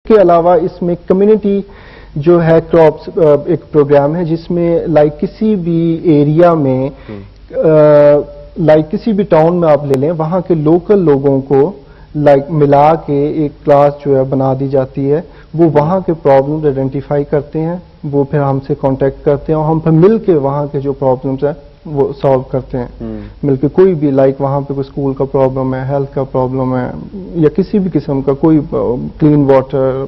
کے علاوہ اس میں کمیونٹی جو ہے کراپس ایک پروگرام ہے جس میں لائک کسی بھی ایریا میں لائک کسی بھی ٹاؤن میں آپ لے لیں وہاں کے لوکل لوگوں کو لائک ملا کے ایک کلاس جو ہے بنا دی جاتی ہے. وہ وہاں کے پرابلمز آئیڈینٹیفائی کرتے ہیں, وہ پھر ہم سے کانٹیکٹ کرتے ہیں اور ہم پھر مل کے وہاں کے جو پرابلمز ہیں وہ سالو کرتے ہیں مل کے. کوئی بھی لائک وہاں پہ کوئی اسکول کا پرابلم ہے, ہیلتھ کا پرابلم ہے یا کسی بھی قسم کا کوئی کلین واٹر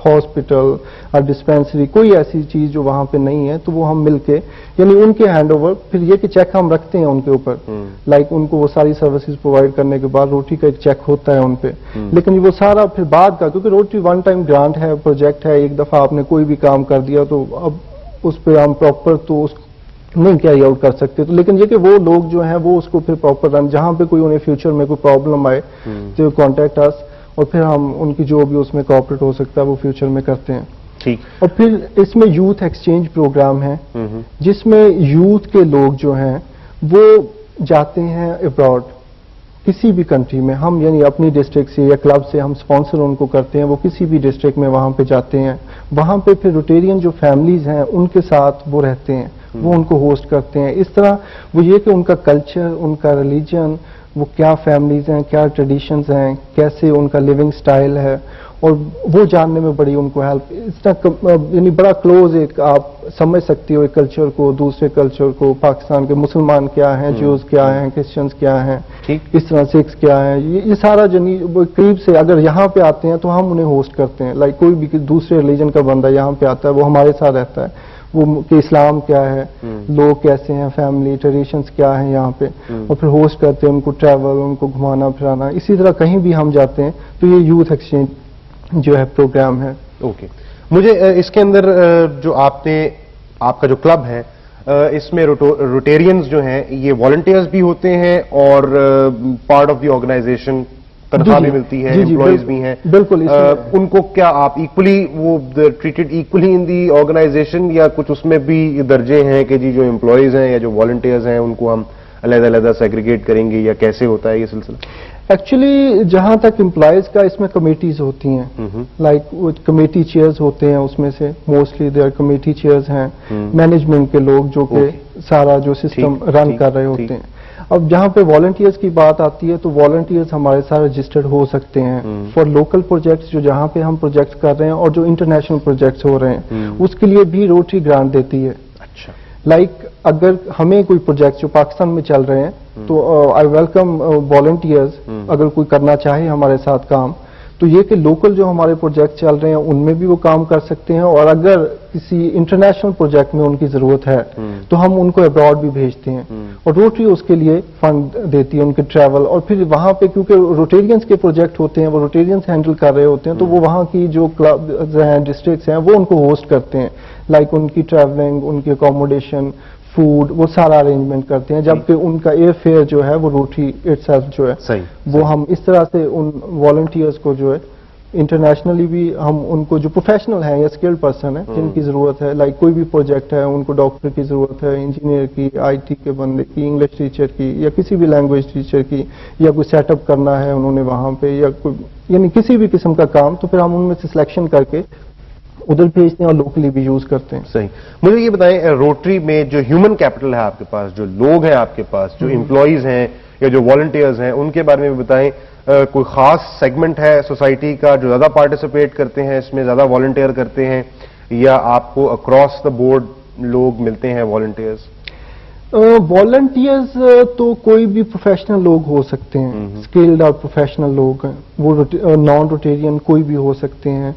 ہاسپٹل اور ڈسپینسری کوئی ایسی چیز جو وہاں پہ نہیں ہے تو وہ ہم مل کے یعنی ان کے ہینڈ اوور پھر یہ کہ چیک ہم رکھتے ہیں ان کے اوپر لائک ان کو وہ ساری سروسز پرووائڈ کرنے کے بعد روٹری کا ایک چیک ہوتا ہے ان پہ. لیکن وہ سارا پھر بعد کا کیونکہ روٹری ون ٹائم گرانٹ ہے, پروجیکٹ ہے, ایک دفعہ آپ نے کوئی بھی کام کر دیا تو اب اس پہ ہم پراپر تو اس نہیں کیری آؤٹ کر سکتے. تو لیکن یہ کہ وہ لوگ جو ہیں وہ اس کو پھر پراپر رن جہاں پہ کوئی انہیں فیوچر میں کوئی پرابلم آئے تو کانٹیکٹ اس اور پھر ہم ان کی جو بھی اس میں کوآپریٹ ہو سکتا ہے وہ فیوچر میں کرتے ہیں. ٹھیک. اور پھر اس میں یوتھ ایکسچینج پروگرام ہے جس میں یوتھ کے لوگ جو ہیں وہ جاتے ہیں ابراڈ کسی بھی کنٹری میں. ہم یعنی اپنی ڈسٹرکٹ سے یا کلب سے ہم سپانسر ان کو کرتے ہیں, وہ کسی بھی ڈسٹرکٹ میں وہاں پہ جاتے ہیں. وہاں پہ پھر روٹیرین جو فیملیز ہیں ان کے ساتھ وہ رہتے ہیں, وہ ان کو ہوسٹ کرتے ہیں. اس طرح وہ یہ کہ ان کا کلچر, ان کا ریلیجن, وہ کیا فیملیز ہیں, کیا ٹریڈیشنز ہیں, کیسے ان کا لیونگ سٹائل ہے اور وہ جاننے میں بڑی ان کو ہیلپ. اس طرح یعنی بڑا کلوز ایک آپ سمجھ سکتے ہو ایک کلچر کو دوسرے کلچر کو. پاکستان کے مسلمان کیا ہیں, جوز کیا ہیں, کرسچنز کیا ہیں, اس طرح سکھس کیا ہیں, یہ سارا قریب سے اگر یہاں پہ آتے ہیں تو ہم انہیں ہوسٹ کرتے ہیں. لائک کوئی بھی دوسرے ریلیجن کا بندہ یہاں پہ آتا ہے وہ ہمارے ساتھ رہتا ہے, وہ کہ اسلام کیا ہے, لوگ کیسے ہیں, فیملی ٹریڈیشنز کیا ہیں یہاں پہ, اور پھر ہوسٹ کرتے ہیں ان کو ٹریول, ان کو گھمانا پھرانا. اسی طرح کہیں بھی ہم جاتے ہیں تو یہ یوتھ ایکسچینج جو ہے پروگرام ہے. اوکے. مجھے اس کے اندر جو آپ کا جو کلب ہے اس میں روٹیرینز جو ہیں یہ والنٹیئرز بھی ہوتے ہیں اور پارٹ آف دی آرگنائزیشن تنخواہ بھی ملتی ہے, امپلائیز بھی ہیں. بالکل. ان کو کیا آپ ایکولی وہ ٹریٹڈ ایکولی ان دی آرگنائزیشن یا کچھ اس میں بھی درجے ہیں کہ جی جو امپلائیز ہیں یا جو والنٹیئرز ہیں ان کو ہم علیحدہ علیحدہ سیگریگیٹ کریں گے یا کیسے ہوتا ہے یہ سلسلہ؟ ایکچولی جہاں تک امپلائیز کا اس میں کمیٹیز ہوتی ہیں لائک کمیٹی چیئرز ہوتے ہیں, اس میں سے موسٹلی دیر کمیٹی چیئرز ہیں, مینجمنٹ کے لوگ جو کہ سارا جو سسٹم رن کر رہے ہوتے ہیں. اب جہاں پہ والنٹیئرز کی بات آتی ہے تو والنٹیئرز ہمارے ساتھ رجسٹرڈ ہو سکتے ہیں فار لوکل پروجیکٹس جو جہاں پہ ہم پروجیکٹس کر رہے ہیں اور جو انٹرنیشنل پروجیکٹس ہو رہے ہیں اس کے لیے بھی روٹری گرانٹ دیتی ہے. اچھا. لائک اگر ہمیں کوئی پروجیکٹ جو پاکستان میں چل رہے ہیں تو آئی ویلکم والنٹیئرز اگر کوئی کرنا چاہے ہمارے ساتھ کام تو یہ کہ لوکل جو ہمارے پروجیکٹ چل رہے ہیں ان میں بھی وہ کام کر سکتے ہیں, اور اگر کسی انٹرنیشنل پروجیکٹ میں ان کی ضرورت ہے تو ہم ان کو ابراڈ بھی بھیجتے ہیں اور روٹری اس کے لیے فنڈ دیتی ہے ان کے ٹریول. اور پھر وہاں پہ کیونکہ روٹیرینز کے پروجیکٹ ہوتے ہیں وہ روٹیرینز ہینڈل کر رہے ہوتے ہیں تو وہ وہاں کی جو کلبز ہیں ڈسٹرکٹس ہیں وہ ان کو ہوسٹ کرتے ہیں, لائک ان کی ٹریولنگ, ان کی اکوموڈیشن, فوڈ, وہ سارا ارینجمنٹ کرتے ہیں. جبکہ ان کا ایئر فیئر جو ہے وہ روٹری اٹ سیلف جو ہے وہ ہم اس طرح سے ان والنٹیئرز کو جو ہے انٹرنیشنلی بھی ہم ان کو جو پروفیشنل ہیں یا اسکلڈ پرسن ہیں جن کی ضرورت ہے لائک کوئی بھی پروجیکٹ ہے ان کو ڈاکٹر کی ضرورت ہے, انجینئر کی, آئی ٹی کے بندے کی, انگلش ٹیچر کی یا کسی بھی لینگویج ٹیچر کی, یا کوئی سیٹ اپ کرنا ہے انہوں نے وہاں پہ یا کوئی یعنی کسی بھی قسم کا کام, تو پھر ہم ان میں سے سلیکشن کر کے ادھر بھیجتے ہیں اور لوکلی بھی یوز کرتے ہیں. صحیح. مجھے یہ بتائیں روٹری میں جو ہیومن کیپٹل ہے آپ کے پاس, جو لوگ ہیں آپ کے پاس, جو امپلائیز ہیں یا جو والنٹیئرز ہیں, ان کے بارے میں بھی بتائیں. کوئی خاص سیگمنٹ ہے سوسائٹی کا جو زیادہ پارٹیسپیٹ کرتے ہیں اس میں, زیادہ والنٹیئر کرتے ہیں, یا آپ کو اکراس دا بورڈ لوگ ملتے ہیں والنٹیئرز؟ والنٹیئرز تو کوئی بھی پروفیشنل لوگ ہو سکتے ہیں, اسکلڈ اور پروفیشنل لوگ ہیں, وہ نان روٹیرین کوئی بھی ہو سکتے ہیں.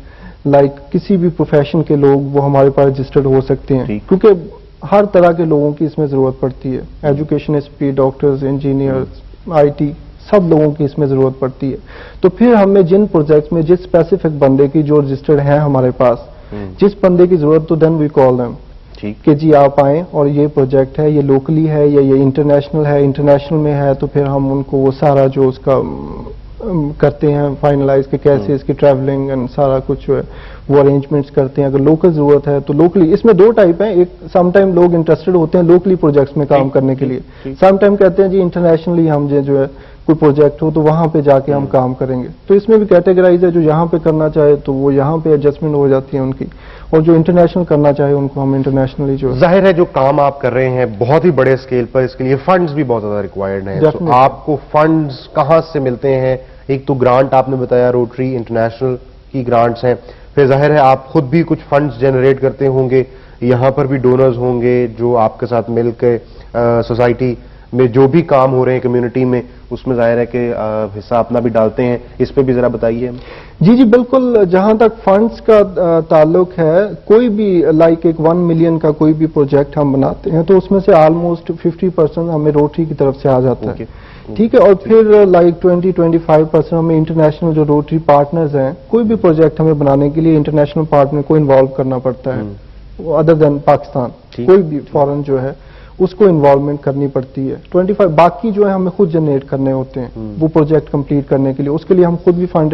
لائک کسی بھی پروفیشن کے لوگ وہ ہمارے پاس رجسٹرڈ ہو سکتے ہیں کیونکہ ہر طرح کے لوگوں کی اس میں ضرورت پڑتی ہے. ایجوکیشنسٹ بھی, ڈاکٹرز, انجینئرز, آئی ٹی, سب لوگوں کی اس میں ضرورت پڑتی ہے. تو پھر ہمیں جن پروجیکٹس میں جس اسپیسیفک بندے کی جو رجسٹرڈ ہیں ہمارے پاس, جس بندے کی ضرورت تو دین وی کال دیم کہ جی آپ آئیں اور یہ پروجیکٹ ہے, یہ لوکلی ہے یا یہ انٹرنیشنل ہے. انٹرنیشنل میں ہے تو پھر ہم ان کو وہ سارا جو اس کا کرتے ہیں فائنلائز کہ کیسے اس کی ٹریولنگ اینڈ سارا کچھ جو ہے وہ ارینجمنٹس کرتے ہیں. اگر لوکل ضرورت ہے تو لوکلی. اس میں دو ٹائپ ہیں. ایک سم ٹائم لوگ انٹرسٹڈ ہوتے ہیں لوکلی پروجیکٹس میں کام کرنے کے لیے. سم ٹائم کہتے ہیں جی انٹرنیشنلی ہم جو ہے کوئی پروجیکٹ ہو تو وہاں پہ جا کے ہم کام کریں گے. تو اس میں بھی کیٹیگرائز ہے. جو یہاں پہ کرنا چاہے تو وہ یہاں پہ ایڈجسٹمنٹ ہو جاتی ہے ان کی, اور جو انٹرنیشنل کرنا چاہے ان کو ہم انٹرنیشنلی جو ظاہر ہے جو کام آپ کر رہے ہیں بہت ہی بڑے اسکیل پر, اس کے لیے فنڈز بھی بہت زیادہ ریکوائرڈ ہیں. تو آپ کو فنڈز کہاں سے ملتے ہیں؟ ایک تو گرانٹ آپ نے بتایا روٹری انٹرنیشنل کی گرانٹس ہیں, پھر ظاہر ہے آپ خود بھی کچھ فنڈز جنریٹ کرتے ہوں گے, یہاں پر بھی ڈونرز ہوں گے جو آپ کے ساتھ مل کے سوسائٹی میں جو بھی کام ہو رہے ہیں کمیونٹی میں اس میں ظاہر ہے کہ حصہ اپنا بھی ڈالتے ہیں. اس پہ بھی ذرا بتائیے. جی بالکل. جہاں تک فنڈز کا تعلق ہے, کوئی بھی لائک ایک 1 ملین کا کوئی بھی پروجیکٹ ہم بناتے ہیں تو اس میں سے آلموسٹ 50% ہمیں روٹری کی طرف سے آ جاتا ہے. ٹھیک ہے. اور پھر لائک 20-25% ہمیں انٹرنیشنل جو روٹری پارٹنرز ہیں, کوئی بھی پروجیکٹ ہمیں بنانے کے لیے انٹرنیشنل پارٹنر کو انوالو کرنا پڑتا ہے ادر دین پاکستان. کوئی بھی فورن جو ہے اس کو انوالومنٹ کرنی پڑتی ہے. 25 باقی جو ہے ہمیں خود جنریٹ کرنے ہوتے ہیں وہ پروجیکٹ کمپلیٹ کرنے کے لیے. اس کے لیے ہم خود بھی فنڈ